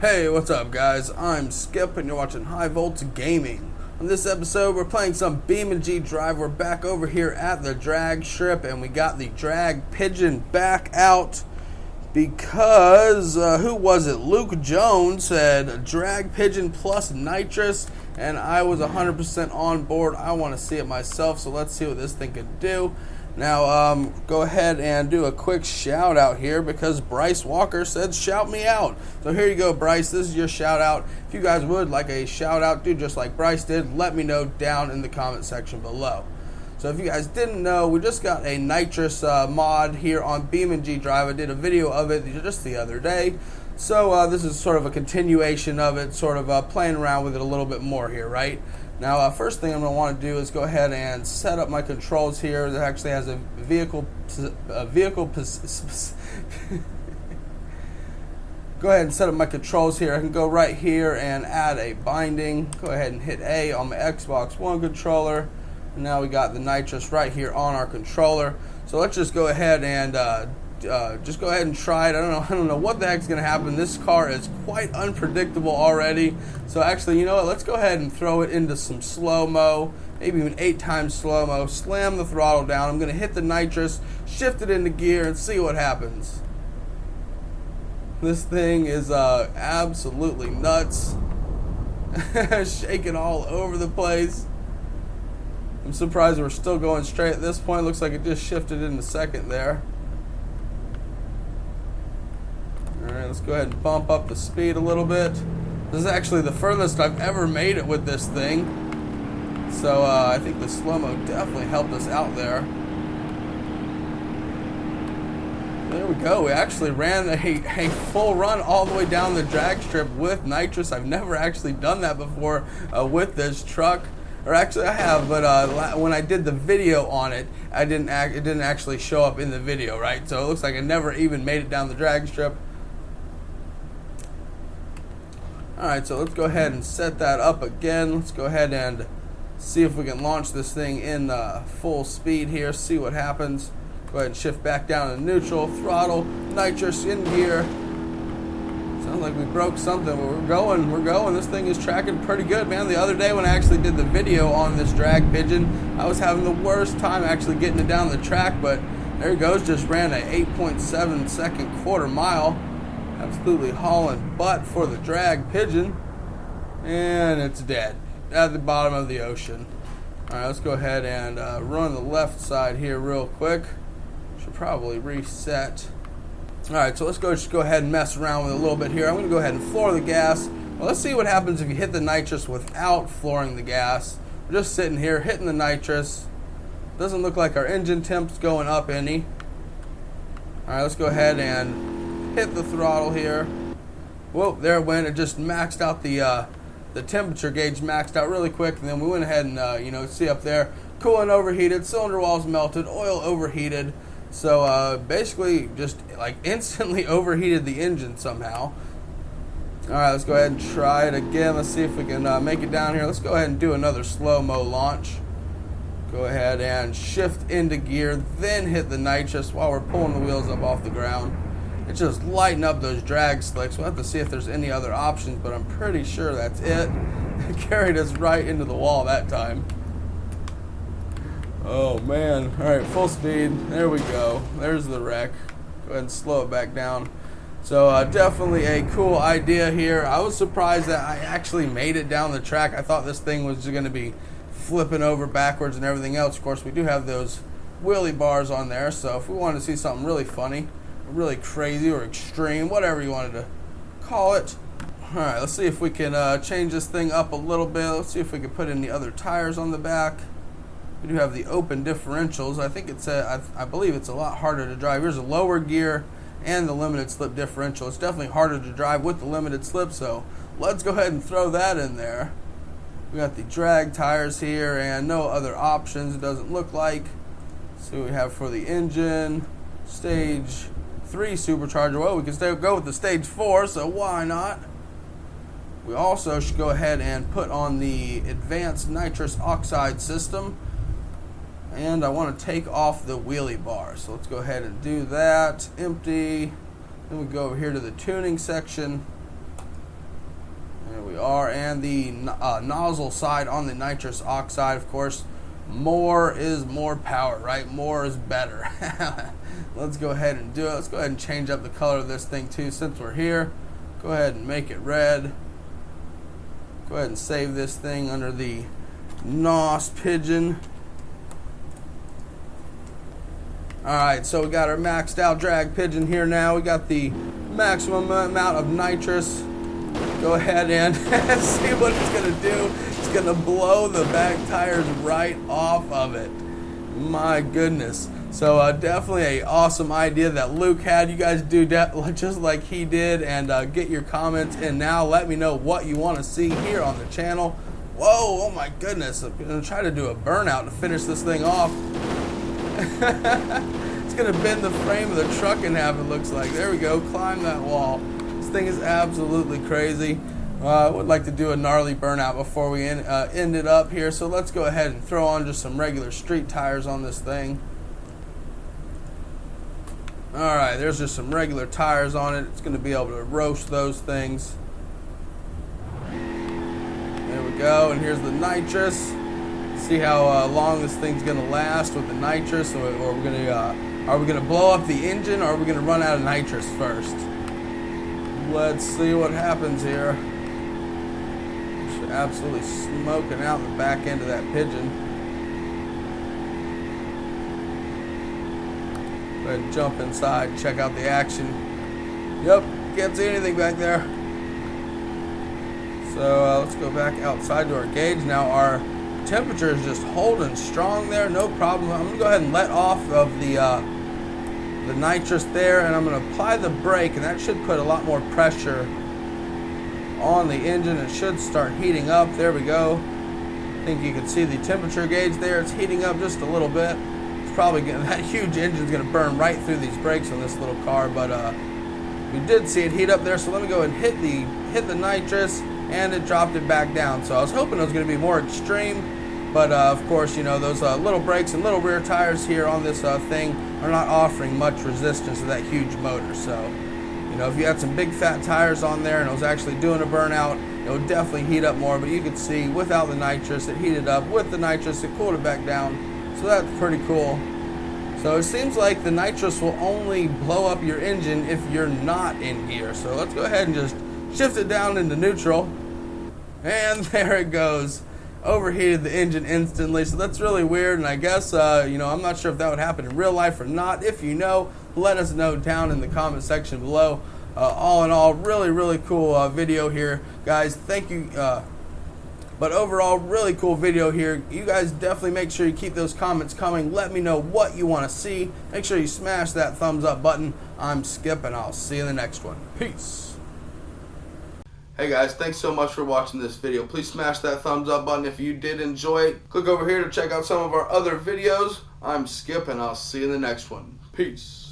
Hey, what's up guys? I'm Skip and you're watching High Volts Gaming. On this episode we're playing some BeamNG.drive. We're back over here at the drag strip and we got the drag Pigeon back out because, who was it? Luke Jones said drag Pigeon plus nitrous and I was 100% on board. I want to see it myself, so let's see what this thing can do. Now, go ahead and do a quick shout out here because Bryce Walker said shout me out. So here you go, Bryce. This is your shout out. If you guys would like a shout out, do just like Bryce did. Let me know down in the comment section below. So if you guys didn't know, we just got a nitrous mod here on BeamNG.drive. I did a video of it just the other day. So this is sort of a continuation of it, sort of playing around with it a little bit more here, right? Now, first thing I'm going to want to do is go ahead and set up my controls here. That actually has a vehicle. Go ahead and set up my controls here. I can go right here and add a binding. Go ahead and hit A on my Xbox One controller. And now we got the nitrous right here on our controller. So let's just go ahead and try it. I don't know what the heck's gonna happen. This car is quite unpredictable already. So actually, you know what? Let's go ahead and throw it into some slow-mo, maybe even 8 times slow-mo. Slam the throttle down. I'm gonna hit the nitrous, shift it into gear, and see what happens. This thing is absolutely nuts. Shaking all over the place. I'm surprised we're still going straight at this point. Looks like it just shifted in a second there. Alright, let's go ahead and bump up the speed a little bit. This is actually the furthest I've ever made it with this thing. So I think the slow-mo definitely helped us out there. There we go. We actually ran a full run all the way down the drag strip with nitrous. I've never actually done that before with this truck. Or actually I have, but when I did the video on it, it didn't actually show up in the video, right? So it looks like I never even made it down the drag strip. Alright, so let's go ahead and set that up again. Let's go ahead and see if we can launch this thing in full speed here, see what happens. Go ahead and shift back down to neutral, throttle, nitrous in gear. Sounds like we broke something, but we're going. This thing is tracking pretty good, man. The other day when I actually did the video on this drag Pigeon, I was having the worst time actually getting it down the track, but there it goes, just ran a 8.7 second quarter mile. Absolutely hauling butt for the drag Pigeon. And it's dead at the bottom of the ocean. Alright, let's go ahead and run the left side here real quick. Should probably reset. Alright, so let's just go ahead and mess around with it a little bit here. I'm going to go ahead and floor the gas. Well, let's see what happens if you hit the nitrous without flooring the gas. We're just sitting here hitting the nitrous. Doesn't look like our engine temp's going up any. Alright, let's go ahead and hit the throttle here. Whoa, there it went. It just maxed out the temperature gauge maxed out really quick, and then we went ahead and see up there, coolant overheated, cylinder walls melted, oil overheated. So basically just like instantly overheated the engine somehow. Alright, let's go ahead and try it again. Let's see if we can make it down here. Let's go ahead and do another slow-mo launch. Go ahead and shift into gear, then hit the nitrous while we're pulling the wheels up off the ground. It's just lighting up those drag slicks. We'll have to see if there's any other options, but I'm pretty sure that's it. It carried us right into the wall that time. Oh man. Alright, full speed. There we go. There's the wreck. Go ahead and slow it back down. So definitely a cool idea here. I was surprised that I actually made it down the track. I thought this thing was just going to be flipping over backwards and everything else. Of course, we do have those wheelie bars on there, so if we wanted to see something really funny, really crazy or extreme, whatever you wanted to call it. Alright, let's see if we can change this thing up a little bit. Let's see if we can put in the other tires on the back. We do have the open differentials. I think it's I believe it's a lot harder to drive. Here's a lower gear and the limited slip differential. It's definitely harder to drive with the limited slip, so let's go ahead and throw that in there. We got the drag tires here and no other options, it doesn't look like. See what we have for the engine. Stage 3 supercharger. Well, we can still go with the stage 4, so why not? We also should go ahead and put on the advanced nitrous oxide system. And I want to take off the wheelie bar. So let's go ahead and do that. Empty. Then we go over here to the tuning section. There we are, and the nozzle side on the nitrous oxide, of course. More is more power, right? More is better. Let's go ahead and do it. Let's go ahead and change up the color of this thing too since we're here. Go ahead and make it red. Go ahead and save this thing under the NOS Pigeon. Alright, so we got our maxed out drag Pigeon here now. We got the maximum amount of nitrous. Go ahead and see what it's going to do. It's going to blow the back tires right off of it. My goodness. So definitely an awesome idea that Luke had. You guys do just like he did, and get your comments in now. Let me know what you want to see here on the channel. Whoa, oh my goodness. I'm going to try to do a burnout to finish this thing off. It's going to bend the frame of the truck in half, it looks like. There we go. Climb that wall. This thing is absolutely crazy. I would like to do a gnarly burnout before we end it up here. So let's go ahead and throw on just some regular street tires on this thing. Alright, there's just some regular tires on it. It's going to be able to roast those things. There we go. And here's the nitrous. See how long this thing's going to last with the nitrous. Or are we going to blow up the engine, or are we going to run out of nitrous first? Let's see what happens here. Just absolutely smoking out the back end of that Pigeon. Go ahead and jump inside, check out the action. Yep, can't see anything back there. So let's go back outside to our gauge. Now our temperature is just holding strong there, no problem. I'm going to go ahead and let off of the nitrous there, and I'm going to apply the brake, and that should put a lot more pressure on the engine. It should start heating up. There we go. I think you can see the temperature gauge there. It's heating up just a little bit. It's probably that huge engine's going to burn right through these brakes on this little car, but we did see it heat up there. So let me go and hit the nitrous, and it dropped it back down. So I was hoping it was going to be more extreme. But of course, you know, those little brakes and little rear tires here on this thing are not offering much resistance to that huge motor. So, you know, if you had some big fat tires on there and it was actually doing a burnout, it would definitely heat up more. But you could see without the nitrous, it heated up. With the nitrous, it cooled it back down. So that's pretty cool. So it seems like the nitrous will only blow up your engine if you're not in gear. So let's go ahead and just shift it down into neutral. And there it goes. Overheated the engine instantly, so that's really weird, and I guess you know, I'm not sure if that would happen in real life or not. If you know, let us know down in the comment section below. All in all, really cool video here, guys. Thank you. But overall, really cool video here. You guys definitely make sure you keep those comments coming. Let me know what you want to see. Make sure you smash that thumbs up button. I'm Skip, and I'll see you in the next one. Peace. Hey guys, thanks so much for watching this video. Please smash that thumbs up button if you did enjoy it. Click over here to check out some of our other videos. I'm Skip, and I'll see you in the next one. Peace.